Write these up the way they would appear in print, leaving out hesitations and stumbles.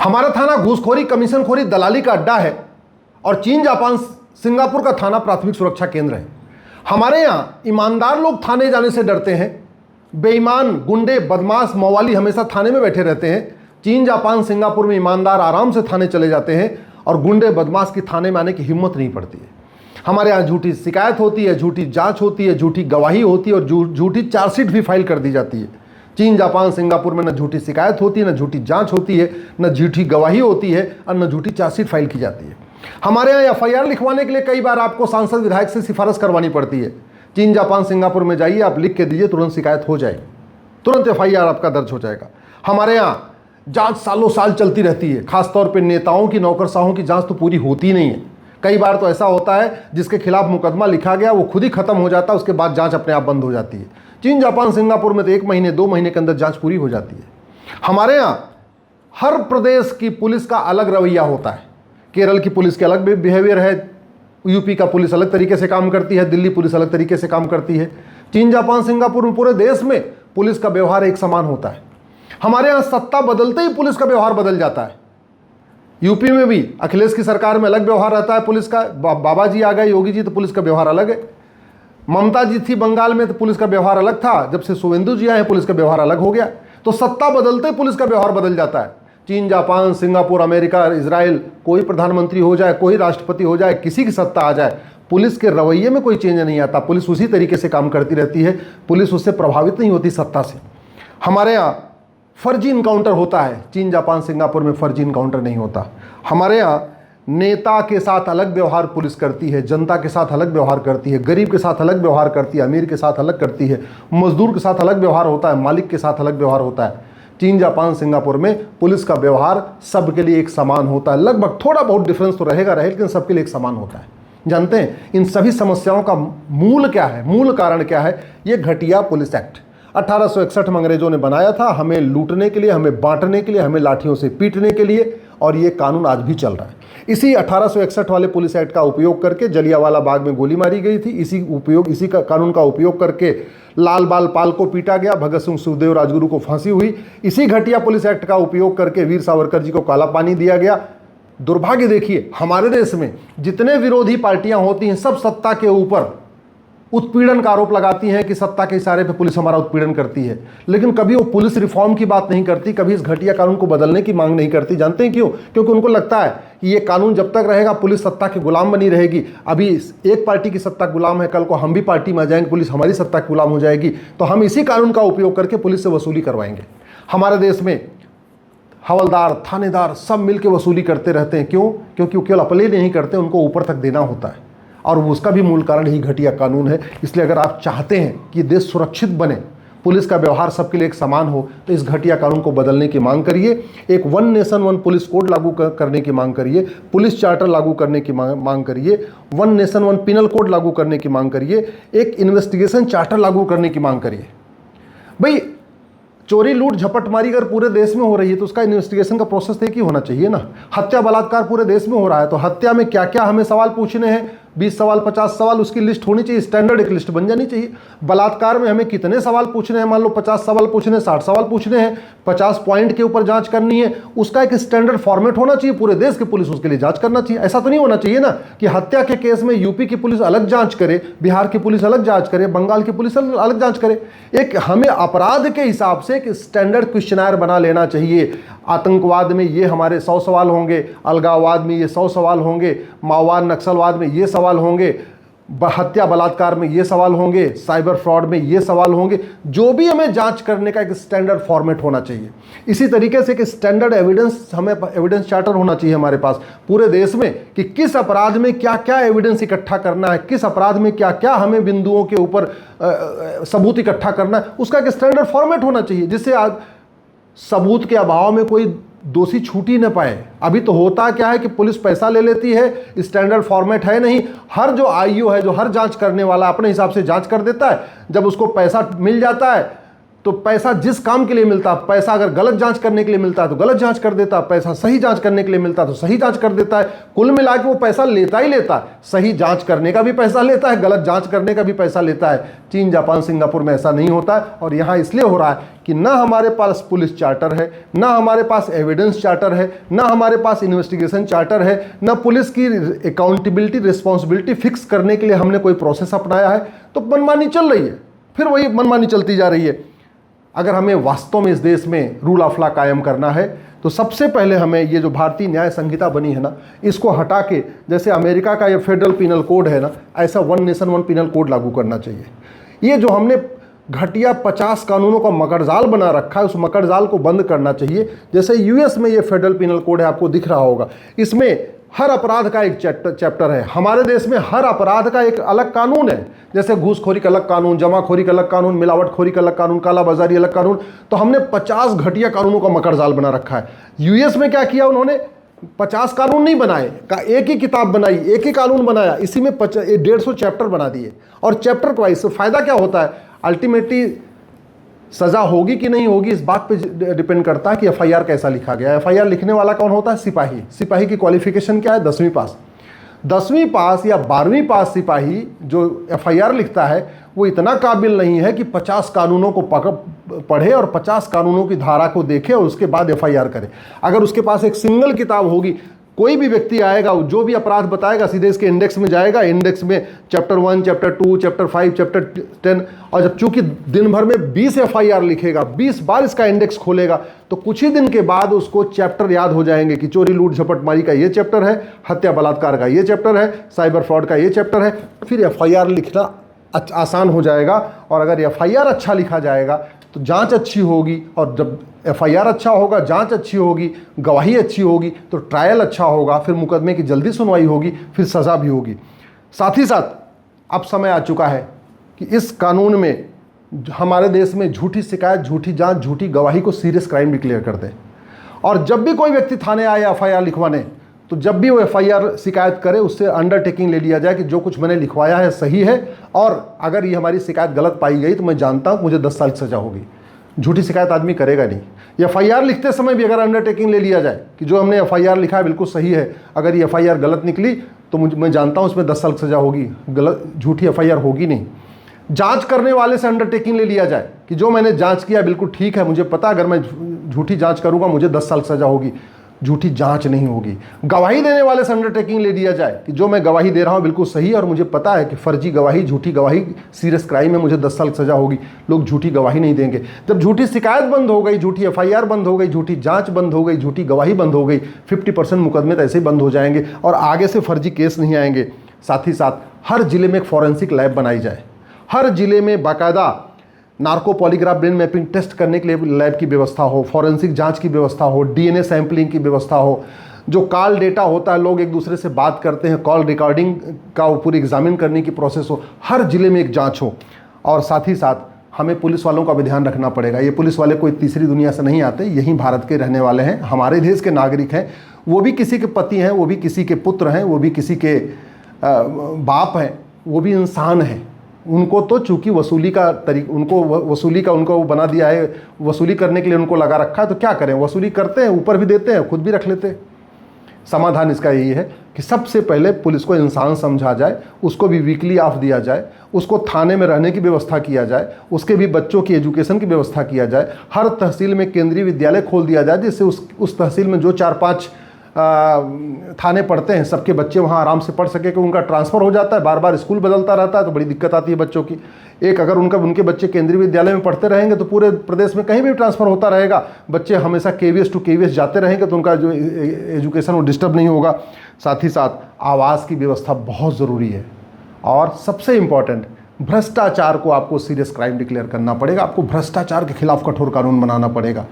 हमारा थाना घूसखोरी, कमीशनखोरी, दलाली का अड्डा है और चीन, जापान, सिंगापुर का थाना प्राथमिक सुरक्षा केंद्र है। हमारे यहाँ ईमानदार लोग थाने जाने से डरते हैं, बेईमान, गुंडे, बदमाश, मवाली हमेशा थाने में बैठे रहते हैं। चीन, जापान, सिंगापुर में ईमानदार आराम से थाने चले जाते हैं और गुंडे, बदमाश की थाने में आने की हिम्मत नहीं पड़ती है। हमारे यहाँ झूठी शिकायत होती है, झूठी जांच होती है, झूठी गवाही होती है और झूठी चार्जशीट भी फाइल कर दी जाती है। चीन, जापान, सिंगापुर में न झूठी शिकायत होती है, न झूठी जांच होती है, न झूठी गवाही होती है और न झूठी चार्जशीट फाइल की जाती है। हमारे यहाँ एफआईआर लिखवाने के लिए कई बार आपको सांसद विधायक से सिफारिश करवानी पड़ती है। चीन, जापान, सिंगापुर में जाइए, आप लिख के दीजिए, तुरंत शिकायत हो जाएगी, तुरंत एफआईआर आपका दर्ज हो जाएगा। हमारे यहाँ जांच सालों साल चलती रहती है। खासतौर पे नेताओं की, नौकरशाहों की जांच तो पूरी होती नहीं है। कई बार तो ऐसा होता है जिसके खिलाफ मुकदमा लिखा गया वो खुद ही खत्म हो जाता है, उसके बाद जांच अपने आप बंद हो जाती है। चीन, जापान, सिंगापुर में तो 1 महीने 2 महीने के अंदर जांच पूरी हो जाती है। हमारे यहाँ हर प्रदेश की पुलिस का अलग रवैया होता है। केरल की पुलिस के अलग बिहेवियर है, यूपी का पुलिस अलग तरीके से काम करती है, दिल्ली पुलिस अलग तरीके से काम करती है। चीन, जापान, सिंगापुर में पूरे देश में पुलिस का व्यवहार एक समान होता है। हमारे यहाँ सत्ता बदलते ही पुलिस का व्यवहार बदल जाता है। यूपी में भी अखिलेश की सरकार में अलग व्यवहार रहता है पुलिस का, बाबा जी आ गए, योगी जी, तो पुलिस का व्यवहार अलग है। ममता जी थी बंगाल में तो पुलिस का व्यवहार अलग था, जब से शुभेंदु जी आए पुलिस का व्यवहार अलग हो गया। तो सत्ता बदलते ही पुलिस का व्यवहार बदल जाता है। चीन, जापान, सिंगापुर, अमेरिका, इजराइल, कोई प्रधानमंत्री हो जाए, कोई राष्ट्रपति हो जाए, किसी की सत्ता आ जाए, पुलिस के रवैये में कोई चेंज नहीं आता। पुलिस उसी तरीके से काम करती रहती है, पुलिस उससे प्रभावित नहीं होती सत्ता से। हमारे यहाँ फर्जी इनकाउंटर होता है, चीन, जापान, सिंगापुर में फर्जी इनकाउंटर नहीं होता। हमारे यहाँ नेता के साथ अलग व्यवहार पुलिस करती है, जनता के साथ अलग व्यवहार करती है, गरीब के साथ अलग व्यवहार करती है, अमीर के साथ अलग करती है, मजदूर के साथ अलग व्यवहार होता है, मालिक के साथ अलग व्यवहार होता है। चीन, जापान, सिंगापुर में पुलिस का व्यवहार सबके लिए एक समान होता है। लगभग थोड़ा बहुत डिफरेंस तो रहेगा लेकिन सबके लिए एक समान होता है। जानते हैं इन सभी समस्याओं का मूल क्या है, मूल कारण क्या है? ये घटिया पुलिस एक्ट 1861 में अंग्रेजों ने बनाया था, हमें लूटने के लिए, हमें बांटने के लिए, हमें लाठियों से पीटने के लिए, और ये कानून आज भी चल रहा है। इसी 1861 वाले पुलिस एक्ट का उपयोग करके जलियांवाला बाग में गोली मारी गई थी। इसी का कानून का उपयोग करके लाल बाल पाल को पीटा गया, भगत सिंह, सुखदेव, राजगुरु को फांसी हुई। इसी घटिया पुलिस एक्ट का उपयोग करके वीर सावरकर जी को काला पानी दिया गया। दुर्भाग्य देखिए, हमारे देश में जितने विरोधी पार्टियां होती हैं सब सत्ता के ऊपर उत्पीड़न का आरोप लगाती हैं कि सत्ता के इशारे पे पुलिस हमारा उत्पीड़न करती है, लेकिन कभी वो पुलिस रिफॉर्म की बात नहीं करती, कभी इस घटिया कानून को बदलने की मांग नहीं करती। जानते हैं क्यों? क्योंकि उनको लगता है कि ये कानून जब तक रहेगा पुलिस सत्ता के गुलाम बनी रहेगी। अभी एक पार्टी की सत्ता गुलाम है, कल को हम भी पार्टी में आ जाएंगे, पुलिस हमारी सत्ता के गुलाम हो जाएगी, तो हम इसी कानून का उपयोग करके पुलिस से वसूली करवाएंगे। हमारे देश में हवलदार, थानेदार सब मिलकर वसूली करते रहते हैं। क्यों? क्योंकि वो केवल अपने नहीं करते, उनको ऊपर तक देना होता है, और उसका भी मूल कारण ही घटिया कानून है। इसलिए अगर आप चाहते हैं कि देश सुरक्षित बने, पुलिस का व्यवहार सबके लिए एक समान हो, तो इस घटिया कानून को बदलने की मांग करिए। एक 1 नेशन 1 पुलिस कोड लागू करने की मांग करिए, पुलिस चार्टर लागू करने की मांग करिए, 1 नेशन 1 पिनल कोड लागू करने की मांग करिए, एक इन्वेस्टिगेशन चार्टर लागू करने की मांग करिए। भाई चोरी, लूट, झपटमारी अगर पूरे देश में हो रही है तो उसका इन्वेस्टिगेशन का प्रोसेस एक ही होना चाहिए ना। हत्या, बलात्कार पूरे देश में हो रहा है तो हत्या में क्या क्या हमें सवाल पूछने हैं, 20 सवाल, 50 सवाल, उसकी लिस्ट होनी चाहिए, स्टैंडर्ड एक लिस्ट बन जानी चाहिए। बलात्कार में हमें कितने सवाल पूछने हैं, मान लो 50 सवाल पूछने हैं, 60 सवाल पूछने हैं, 50 पॉइंट के ऊपर जांच करनी है, उसका एक स्टैंडर्ड फॉर्मेट होना चाहिए, पूरे देश की पुलिस उसके लिए जांच करना चाहिए। ऐसा तो नहीं होना चाहिए ना कि हत्या के केस में यूपी की पुलिस अलग जांच करे, बिहार की पुलिस अलग जांच करे, बंगाल की पुलिस अलग जांच करे। एक हमें अपराध के हिसाब से एक स्टैंडर्ड क्वेश्चनर बना लेना चाहिए। आतंकवाद में ये हमारे 100 सवाल होंगे, अलगाववाद में ये 100 सवाल होंगे, माओवाद नक्सलवाद में ये सवाल होंगे, हत्या बलात्कार में ये सवाल होंगे, साइबर फ्रॉड में ये सवाल होंगे। जो भी हमें जांच करने का एक स्टैंडर्ड फॉर्मेट होना चाहिए। इसी तरीके से एक स्टैंडर्ड एविडेंस, हमें एविडेंस चार्टर होना चाहिए हमारे पास पूरे देश में कि किस अपराध में क्या क्या एविडेंस इकट्ठा करना है, किस अपराध में क्या क्या हमें बिंदुओं के ऊपर सबूत इकट्ठा करना है, उसका एक स्टैंडर्ड फॉर्मेट होना चाहिए, जिससे आज सबूत के अभाव में कोई दोषी छूट ही न पाए। अभी तो होता क्या है कि पुलिस पैसा ले लेती है, स्टैंडर्ड फॉर्मेट है नहीं, हर जो आईओ है, जो हर जांच करने वाला अपने हिसाब से जांच कर देता है। जब उसको पैसा मिल जाता है तो पैसा जिस काम के लिए मिलता, पैसा अगर गलत जांच करने के लिए मिलता है तो गलत जांच कर देता, पैसा सही जांच करने के लिए मिलता है तो सही जांच कर देता है। कुल मिला के वो पैसा लेता ही लेता है, सही जांच करने का भी पैसा लेता है, गलत जांच करने का भी पैसा लेता है। चीन, जापान, सिंगापुर में ऐसा नहीं होता है। और यहाँ इसलिए हो रहा है कि ना हमारे पास पुलिस चार्टर है, ना हमारे पास एविडेंस चार्टर है, ना हमारे पास इन्वेस्टिगेशन चार्टर है, ना पुलिस की अकाउंटेबिलिटी, रिस्पॉन्सिबिलिटी फिक्स करने के लिए हमने कोई प्रोसेस अपनाया है। तो मनमानी चल रही है, फिर वही मनमानी चलती जा रही है। अगर हमें वास्तव में इस देश में रूल ऑफ लॉ कायम करना है तो सबसे पहले हमें ये जो भारतीय न्याय संहिता बनी है ना, इसको हटा के, जैसे अमेरिका का ये फेडरल पिनल कोड है ना, ऐसा one nation one penal code लागू करना चाहिए। ये जो हमने घटिया 50 कानूनों का मकड़जाल बना रखा है, उस मकड़जाल को बंद करना चाहिए। जैसे यूएस में ये फेडरल पिनल कोड है, आपको दिख रहा होगा, इसमें हर अपराध का एक चैप्टर है। हमारे देश में हर अपराध का एक अलग कानून है, जैसे घूसखोरी का अलग कानून, जमाखोरी का अलग कानून, मिलावटखोरी का अलग कानून, कालाबाजारी अलग कानून। तो हमने 50 घटिया कानूनों का मकड़जाल बना रखा है। यूएस में क्या किया उन्होंने, 50 कानून नहीं बनाए, का एक ही किताब बनाई, एक ही कानून बनाया, इसी में 150 चैप्टर बना दिए। और चैप्टर वाइज से फायदा क्या होता है, अल्टीमेटली सजा होगी कि नहीं होगी इस बात पे डिपेंड करता है कि एफआईआर कैसा लिखा गया है। एफआईआर लिखने वाला कौन होता है, सिपाही। सिपाही की क्वालिफिकेशन क्या है, 10वीं पास। 10वीं पास या 12वीं पास सिपाही जो एफआईआर लिखता है वो इतना काबिल नहीं है कि 50 कानूनों को पढ़े और 50 कानूनों की धारा को देखे और उसके बाद एफआईआर करे। अगर उसके पास एक सिंगल किताब होगी, कोई भी व्यक्ति आएगा जो भी अपराध बताएगा सीधे इसके इंडेक्स में जाएगा, इंडेक्स में चैप्टर 1, चैप्टर 2, चैप्टर 5, चैप्टर 10, और जब चूंकि दिन भर में 20 एफआईआर लिखेगा, 20 बार इसका इंडेक्स खोलेगा, तो कुछ ही दिन के बाद उसको चैप्टर याद हो जाएंगे कि चोरी लूट झपटमारी का ये चैप्टर है, हत्या बलात्कार का ये चैप्टर है, साइबर फ्रॉड का ये चैप्टर है। फिर एफआईआर लिखना आसान हो जाएगा। और अगर एफआईआर अच्छा लिखा जाएगा तो जांच अच्छी होगी, और जब एफआईआर अच्छा होगा, जांच अच्छी होगी, गवाही अच्छी होगी, तो ट्रायल अच्छा होगा, फिर मुकदमे की जल्दी सुनवाई होगी, फिर सज़ा भी होगी। साथ ही साथ अब समय आ चुका है कि इस कानून में हमारे देश में झूठी शिकायत, झूठी जांच, झूठी गवाही को सीरियस क्राइम डिक्लेयर कर दें। और जब भी कोई व्यक्ति थाने आए एफआईआर लिखवाने, तो जब भी वो एफआईआर शिकायत करे उससे अंडरटेकिंग ले लिया जाए कि जो कुछ मैंने लिखवाया है सही है, और अगर ये हमारी शिकायत गलत पाई गई तो मैं जानता हूँ मुझे 10 साल की सज़ा होगी। झूठी शिकायत आदमी करेगा नहीं। एफआईआर लिखते समय भी अगर अंडरटेकिंग ले लिया जाए कि जो हमने एफआईआर लिखा है बिल्कुल सही है, अगर ये एफआईआर गलत निकली तो मैं जानता हूँ उसमें 10 साल की सज़ा होगी, गलत झूठी एफआईआर होगी नहीं। जांच करने वाले से अंडरटेकिंग ले लिया जाए कि जो मैंने जांच किया बिल्कुल ठीक है, मुझे पता अगर मैं झूठी जांच करूँगा मुझे 10 साल की सज़ा होगी, झूठी जांच नहीं होगी। गवाही देने वाले से अंडरटेकिंग ले लिया जाए कि जो मैं गवाही दे रहा हूं बिल्कुल सही है और मुझे पता है कि फर्जी गवाही, झूठी गवाही सीरियस क्राइम में मुझे 10 साल की सजा होगी, लोग झूठी गवाही नहीं देंगे। जब झूठी शिकायत बंद हो गई, झूठी एफआईआर बंद हो गई, झूठी जांच बंद हो गई, झूठी गवाही बंद हो गई, 50% मुकदमे तो ऐसे ही बंद हो जाएंगे और आगे से फर्जी केस नहीं आएंगे। साथ ही साथ हर जिले में एक फॉरेंसिक लैब बनाई जाए, हर जिले में बाकायदा narco polygraph brain mapping test करने के लिए लैब की व्यवस्था हो, फॉरेंसिक जांच की व्यवस्था हो, डीएनए सैंपलिंग की व्यवस्था हो। जो कॉल डेटा होता है, लोग एक दूसरे से बात करते हैं, कॉल रिकॉर्डिंग का पूरी एग्जामिन करने की प्रोसेस हो, हर जिले में एक जांच हो। और साथ ही साथ हमें पुलिस वालों का भी ध्यान रखना पड़ेगा। ये पुलिस वाले कोई तीसरी दुनिया से नहीं आते, यहीं भारत के रहने वाले हैं, हमारे देश के नागरिक हैं। वो भी किसी के पति हैं, वो भी किसी के पुत्र हैं, वो भी किसी के बाप हैं, वो भी इंसान हैं। उनको तो चूंकि वसूली का उनको बना दिया है, वसूली करने के लिए उनको लगा रखा है, तो क्या करें, वसूली करते हैं, ऊपर भी देते हैं, खुद भी रख लेते हैं। समाधान इसका यही है कि सबसे पहले पुलिस को इंसान समझा जाए, उसको भी वीकली ऑफ दिया जाए, उसको थाने में रहने की व्यवस्था किया जाए, उसके भी बच्चों की एजुकेशन की व्यवस्था किया जाए। हर तहसील में केंद्रीय विद्यालय खोल दिया जाए, जिससे उस तहसील में जो 4-5 थाने पढ़ते हैं सबके बच्चे वहाँ आराम से पढ़ सके। कि उनका ट्रांसफ़र हो जाता है, बार बार स्कूल बदलता रहता है तो बड़ी दिक्कत आती है बच्चों की। एक अगर उनके बच्चे केंद्रीय विद्यालय में पढ़ते रहेंगे तो पूरे प्रदेश में कहीं भी ट्रांसफ़र होता रहेगा, बच्चे हमेशा केवीएस टू केवीएस जाते रहेंगे, तो उनका जो एजुकेशन वो डिस्टर्ब नहीं होगा। साथ ही साथ आवास की व्यवस्था बहुत ज़रूरी है। और सबसे इम्पॉर्टेंट, भ्रष्टाचार को आपको सीरियस क्राइम डिक्लेयर करना पड़ेगा, आपको भ्रष्टाचार के खिलाफ कठोर कानून बनाना पड़ेगा।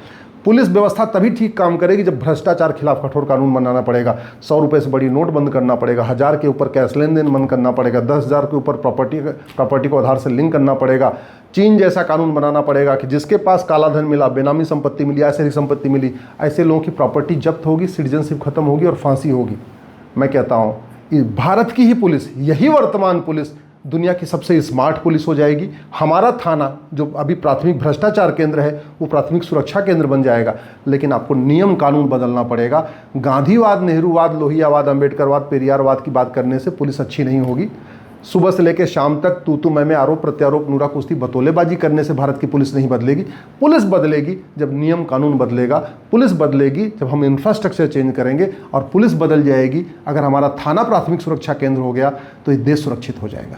पुलिस व्यवस्था तभी ठीक काम करेगी जब भ्रष्टाचार के खिलाफ कठोर कानून बनाना पड़ेगा। 100 रुपये से बड़ी नोट बंद करना पड़ेगा, 1000 के ऊपर कैश लेन देन बंद करना पड़ेगा, 10,000 के ऊपर प्रॉपर्टी को आधार से लिंक करना पड़ेगा। चीन जैसा कानून बनाना पड़ेगा कि जिसके पास काला धन मिला, बेनामी संपत्ति मिली, ऐसी संपत्ति मिली, ऐसे लोगों की प्रॉपर्टी जब्त होगी, सिटीजनशिप खत्म होगी और फांसी होगी। मैं कहता हूँ भारत की ही पुलिस, यही वर्तमान पुलिस दुनिया की सबसे स्मार्ट पुलिस हो जाएगी। हमारा थाना जो अभी प्राथमिक भ्रष्टाचार केंद्र है वो प्राथमिक सुरक्षा केंद्र बन जाएगा। लेकिन आपको नियम कानून बदलना पड़ेगा। गांधीवाद, नेहरूवाद, लोहियावाद, अंबेडकरवाद, पेरियारवाद की बात करने से पुलिस अच्छी नहीं होगी। सुबह से लेकर शाम तक तू मैं आरोप प्रत्यारोप, नूरा कुश्ती, बतौलेबाजी करने से भारत की पुलिस नहीं बदलेगी। पुलिस बदलेगी जब नियम कानून बदलेगा। पुलिस बदलेगी जब हम इंफ्रास्ट्रक्चर चेंज करेंगे। और पुलिस बदल जाएगी अगर हमारा थाना प्राथमिक सुरक्षा केंद्र हो गया तो ये देश सुरक्षित हो जाएगा।